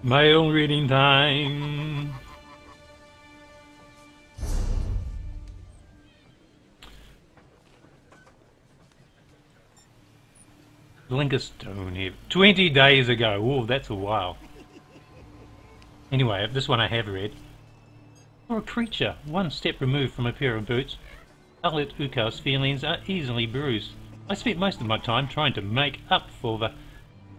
Mail reading time. Valinka Stoneheaver. 20 days ago. Oh, that's a while. Anyway, this one I have read. For a creature one step removed from a pair of boots, Outlet Uka's feelings are easily bruised. I spent most of my time trying to make up for the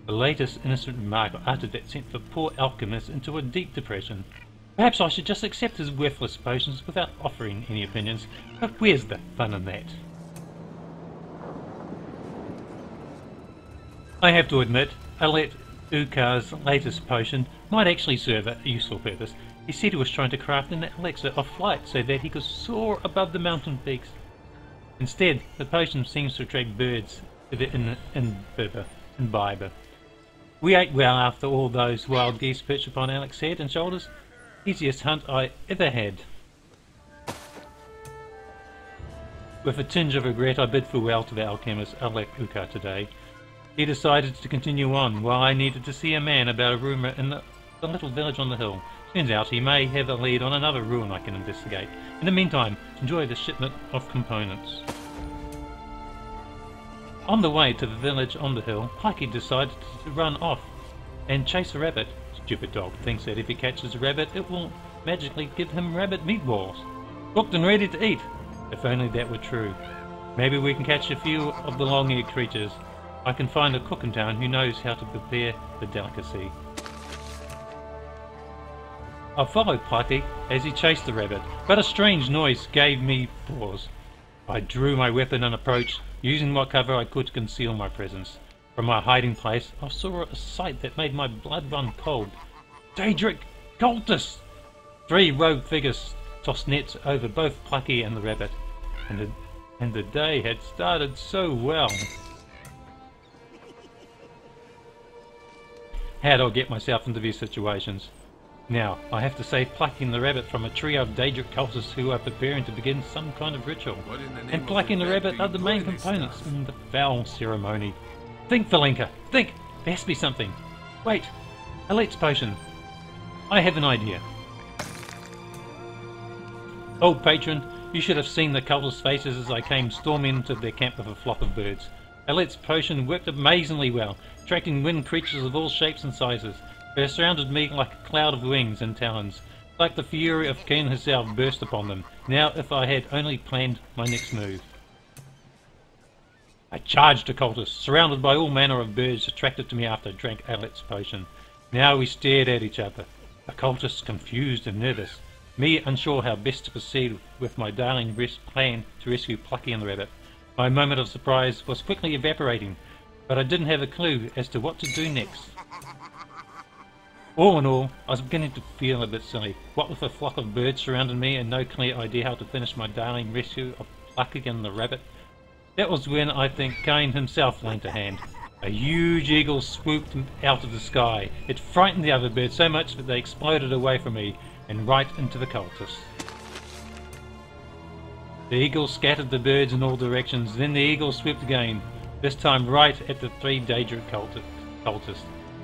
latest innocent remark I uttered that sent the poor alchemist into a deep depression. Perhaps I should just accept his worthless potions without offering any opinions, but where's the fun in that? I have to admit, Outlet Uka's latest potion might actually serve a useful purpose. He said he was trying to craft an elixir of flight so that he could soar above the mountain peaks. Instead, the potion seems to attract birds to the imbiber. We ate well after all those wild geese perched upon Alex's head and shoulders. Easiest hunt I ever had. With a tinge of regret, I bid farewell to the alchemist Outlet Uka today. He decided to continue on while I needed to see a man about a rumour in the little village on the hill. Turns out he may have a lead on another ruin I can investigate. In the meantime, enjoy the shipment of components. On the way to the village on the hill, Pikey decided to run off and chase a rabbit. Stupid dog thinks that if he catches a rabbit, it will magically give him rabbit meatballs, cooked and ready to eat. If only that were true. Maybe we can catch a few of the long-eared creatures. I can find a cook in town who knows how to prepare the delicacy. I followed Pikey as he chased the rabbit, but a strange noise gave me pause. I drew my weapon and approached, using what cover I could to conceal my presence. From my hiding place, I saw a sight that made my blood run cold. Daedric cultists! 3 rogue figures tossed nets over both Pikey and the rabbit, and the day had started so well. How do I get myself into these situations? Now, I have to save Plucky and the rabbit from a trio of Daedric cultists who are preparing to begin some kind of ritual. And Plucky and the rabbit are the main components in the foul ceremony. Think, Valinka! Think! There has to be something! Wait! A Let's potion! I have an idea. Old patron, you should have seen the cultists' faces as I came storming into their camp with a flock of birds. A Let's potion worked amazingly well, attracting wind creatures of all shapes and sizes. They surrounded me like a cloud of wings and talons, like the fury of Cain herself burst upon them. Now if I had only planned my next move. I charged the cultists, surrounded by all manner of birds attracted to me after I drank Outlet's potion. Now we stared at each other, the cultists confused and nervous, me unsure how best to proceed with my darling plan to rescue Plucky and the rabbit. My moment of surprise was quickly evaporating, but I didn't have a clue as to what to do next. All in all, I was beginning to feel a bit silly, what with a flock of birds surrounding me and no clear idea how to finish my darling rescue of Plucky and the rabbit. That was when I think Cain himself lent a hand. A huge eagle swooped out of the sky. It frightened the other birds so much that they exploded away from me and right into the cultists. The eagle scattered the birds in all directions, then the eagle swooped again, this time right at the 3 Daedric cultists.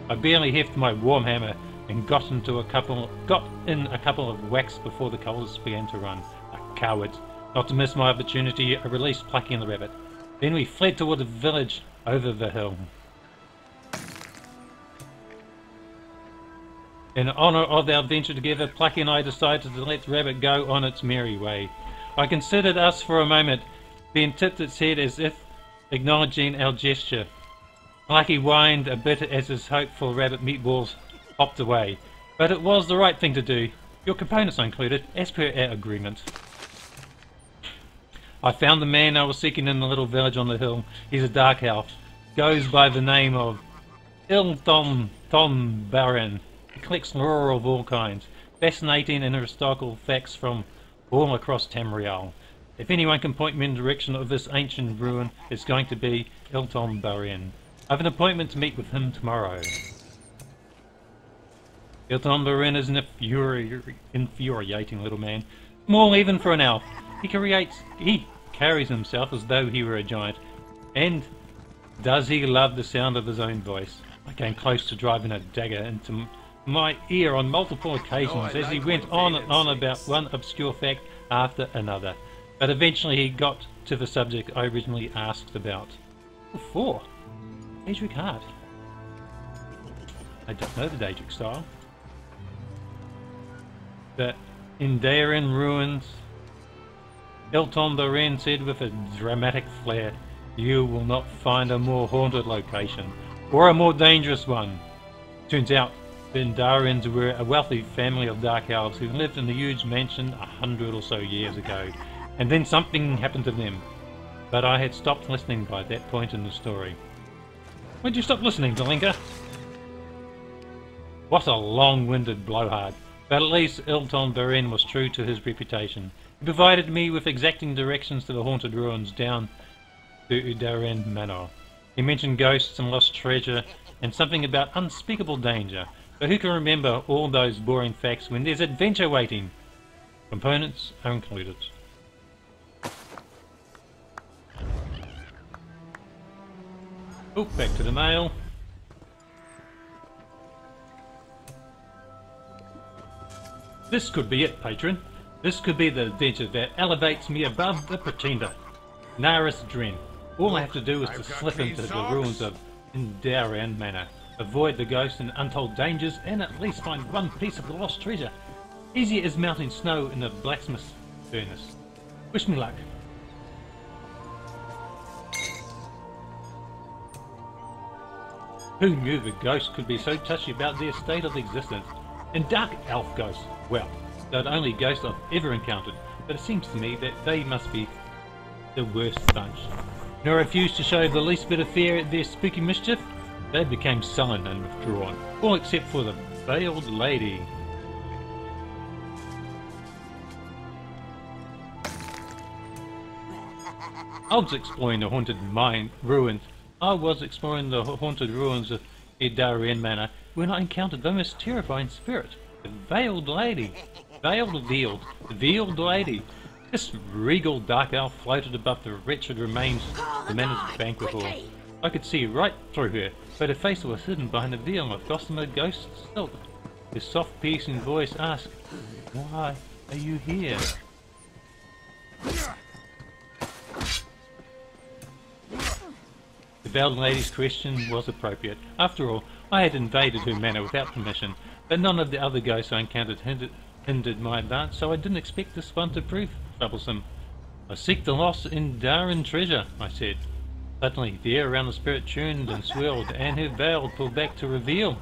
I barely hefted my warm hammer and got in a couple of whacks before the cultists began to run. A coward. Not to miss my opportunity, I released Plucky and the rabbit. Then we fled toward the village over the hill. In honour of our adventure together, Plucky and I decided to let the rabbit go on its merry way. I considered us for a moment, then tipped its head as if acknowledging our gesture. Plucky whined a bit as his hopeful rabbit meatballs hopped away, but it was the right thing to do. Your components are included, as per our agreement. I found the man I was seeking in the little village on the hill. He's a dark elf, goes by the name of Tom Baron. He collects lore of all kinds, fascinating and historical facts from all across Tamriel. If anyone can point me in the direction of this ancient ruin, it's going to be Ilton Barin. I have an appointment to meet with him tomorrow. Ilton Barin is an infuriating little man, small even for an elf. He carries himself as though he were a giant, and does he love the sound of his own voice. I came close to driving a dagger into my ear on multiple occasions as he went on and on about one obscure fact after another. But eventually he got to the subject I originally asked about. Oh, 4. Daedric Heart. I don't know the Daedric style. But in Daerin ruins, Elton Doren said with a dramatic flair, "You will not find a more haunted location, or a more dangerous one." Turns out, the Indarins were a wealthy family of dark elves who lived in a huge mansion 100 or so years ago, and then something happened to them. But I had stopped listening by that point in the story. Why'd you stop listening, Valinka? What a long-winded blowhard. But at least Elton Doren was true to his reputation. He provided me with exacting directions to the haunted ruins down to Udaran Manor. He mentioned ghosts and lost treasure, and something about unspeakable danger. But who can remember all those boring facts when there's adventure waiting? Components are included. Oh, back to the mail. This could be it, patron. This could be the adventure that elevates me above the pretender. Naris Dren. All I have to do is to slip into the ruins of Indaran Manor, avoid the ghosts and untold dangers, and at least find one piece of the lost treasure. Easy as melting snow in a blacksmith's furnace. Wish me luck. Who knew the ghosts could be so touchy about their state of existence? And dark elf ghosts, well, they're the only ghosts I've ever encountered, but it seems to me that they must be the worst bunch. When I refused to show the least bit of fear at their spooky mischief, they became sullen and withdrawn, all except for the veiled lady. I was exploring the haunted ruins of Edarin Manor when I encountered the most terrifying spirit, the Veiled Lady. Veiled Lady. This regal dark elf floated above the wretched remains of the manor's banquet hall. I could see right through her, but her face was hidden behind a veil of gossamer ghost silk. His soft, piercing voice asked, "Why are you here?" The Veiled Lady's question was appropriate. After all, I had invaded her manor without permission, but none of the other ghosts I encountered hindered my advance, so I didn't expect this one to prove troublesome. "I seek the lost Indaran treasure," I said. Suddenly, the air around the spirit churned and swirled, and her veil pulled back to reveal.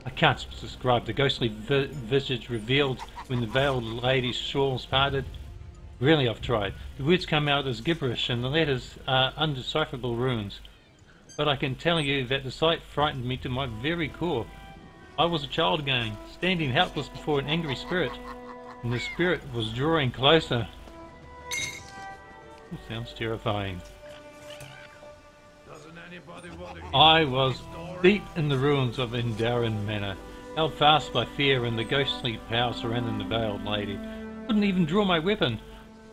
I can't describe the ghostly visage revealed when the Veiled Lady's shawls parted. Really, I've tried. The words come out as gibberish and the letters are undecipherable runes. But I can tell you that the sight frightened me to my very core. I was a child again, standing helpless before an angry spirit, and the spirit was drawing closer. It sounds terrifying. I was deep in the ruins of Indaran Manor, held fast by fear and the ghostly power surrounding the Veiled Lady. Couldn't even draw my weapon,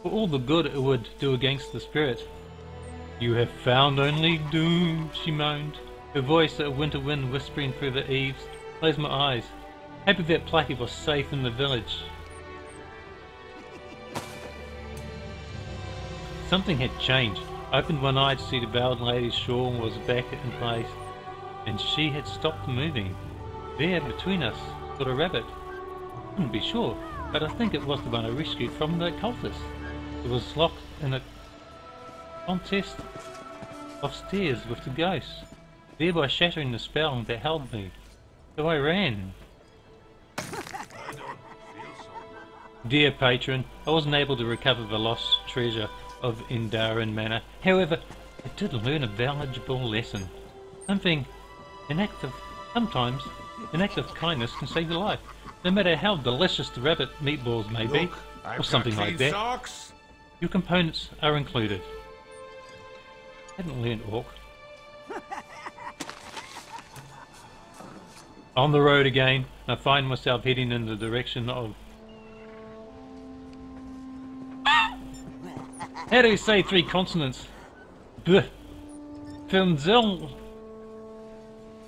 for all the good it would do against the spirit. "You have found only doom," she moaned, her voice a winter wind whispering through the eaves. Closed my eyes, happy that Plucky was safe in the village. Something had changed. I opened one eye to see the Veiled Lady's shawl was back in place, and she had stopped moving. There between us stood a rabbit. Couldn't be sure, but I think it was the one I rescued from the cultists. It was locked in a contest of stairs with the ghosts, thereby shattering the spell that held me. So I ran. Dear patron, I wasn't able to recover the lost treasure of Indaran Manor. However, I did learn a valuable lesson. Sometimes an act of kindness can save your life, no matter how delicious the rabbit meatballs may be, or something like that. Socks. Your components are included. I haven't learned Orc. On the road again, I find myself heading in the direction of... How do you say 3 consonants? B. Finzel.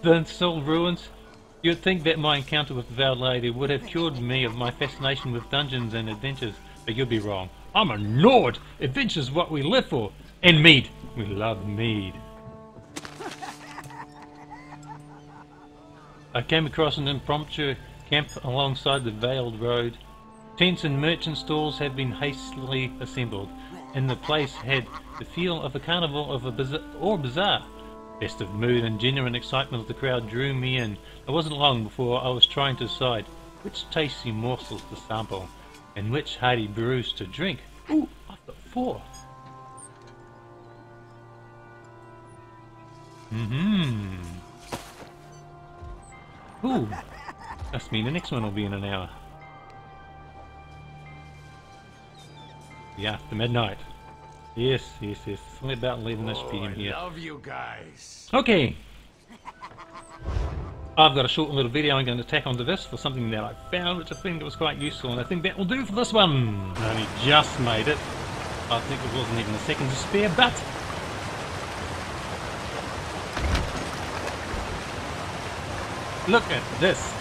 the soul ruins. You'd think that my encounter with the Veiled Lady would have cured me of my fascination with dungeons and adventures, but you'd be wrong. I'm a Nord! Adventure's what we live for! And mead! We love mead. I came across an impromptu camp alongside the Veiled Road. Tents and merchant stalls had been hastily assembled, and the place had the feel of a carnival of a bazaar. Festive mood and genuine excitement of the crowd drew me in. It wasn't long before I was trying to decide which tasty morsels to sample and which hearty brews to drink. Ooh, I've got 4. Ooh, must mean the next one will be in an hour. Yeah, after midnight. Yes. Something about 11ish PM here. I love you guys. Okay. I've got a short little video I'm going to tack onto this for something that I found which I think was quite useful, and I think that will do for this one. I only just made it. I think it wasn't even a second to spare, but look at this.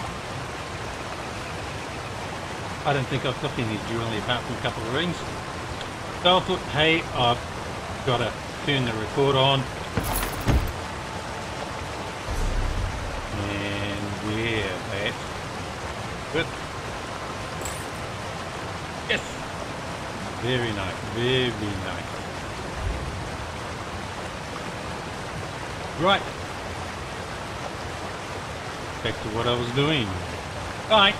I don't think I've got any jewelry apart from a couple of rings. So I thought, hey, I've got to turn the record on and wear that with. Yes! Very nice, very nice. Right. Back to what I was doing. Bye!